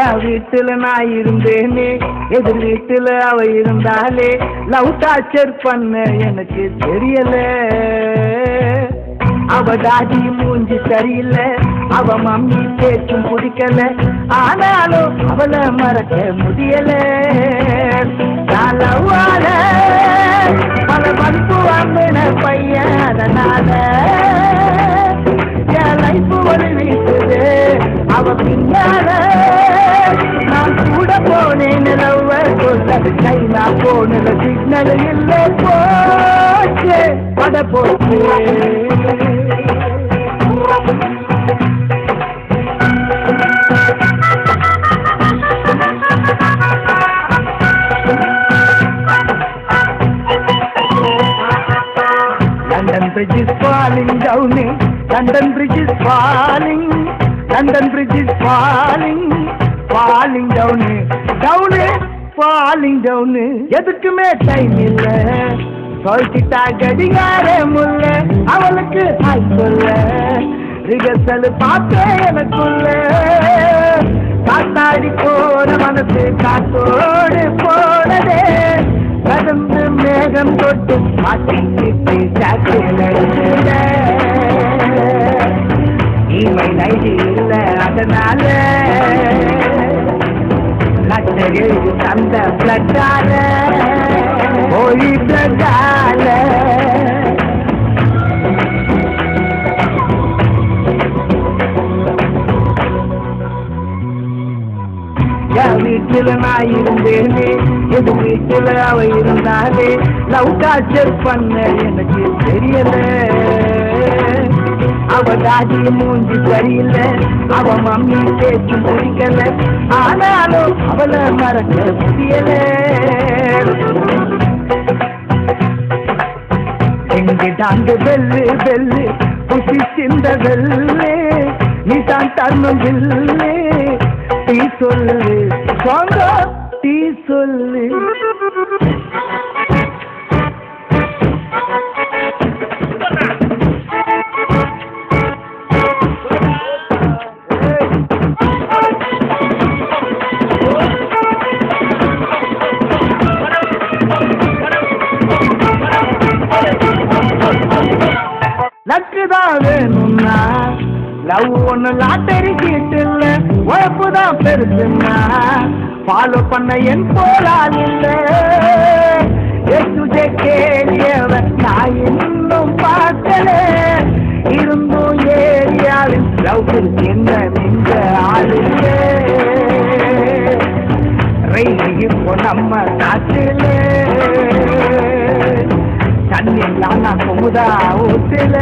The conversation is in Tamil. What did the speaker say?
என் வீட்டுல நான் இருந்தேனே, எதிர் வீட்டுல அவ இருந்தாலே, லவ் டார்ச்சர் பண்ண எனக்கு தெரியல. அவ டாடி மூஞ்சி சரியில்லை, அவ மம்மி பேச்சும் பிடிக்கல, ஆனாலும் அவளை மறக்க முடியல. லவ்வால பல மதிப்பு வாங்கின பையன், அதனால என் லைஃப் ஒரு வீசுது அவ பின்னால. நான் கூட போனேன் லவ்வ சொல்ல, கை நான் போனல சிக்னல் இல்லை, போச்சு பட போச்சு. London Bridge is falling down, London Bridge is falling, London Bridge is falling, falling down, down, falling down. எதுக்குமே டைம் இல்ல, சொல்லிட்டா கடிகார முல்ல, அவளுக்கு ஹாய் சொல்ல, ரிகர்சல் பார்த்தேன் எனக்குள்ள. காத்தாடி போன மனசு காத்தோடு போனதே, கடந்து மேகம் தொட்டு மாட்டிக்கிட்டு சாக்கில இவை நைட்டு இல்லை, அதனால லட்டர் எழுதி தந்த பிளட்டால போய் பிளட்டால. என் வீட்டுல நான் இருந்தேனே, எது வீட்டுல அவ இருந்தாலே, லவ் டார்ச்சர் பண்ண எனக்கு தெரியல. அவ டாடி மூஞ்சி சரியில்லை, அவ மம்மி பேச்சு பிடிக்கல, ஆனாலும் அவளை மறக்க முடியல. எங்கிட்டாண்டு பெல்லு பெல்லு புசி சிந்த வெள்ளு, நீ தான் தரணும் இல்லை, டீ சொல்லு சொந்த டீ சொல்லு. லக்குதான் வேணும்னா லவ் ஒண்ணு லாட்டரி சீட்டு இல்ல, உழப்புதான் பெருசுன்னா ஃபாலோ பண்ண என் போலால் இல்ல. கேளியவன் நான் இன்னும் பார்க்கல, இருந்தும் ஏரியாவில் லவ் என்ன மிஞ்ச ஆளு இப்போ நம்ம நாட்டில தண்ணி தானா குமுதா ஊத்துல.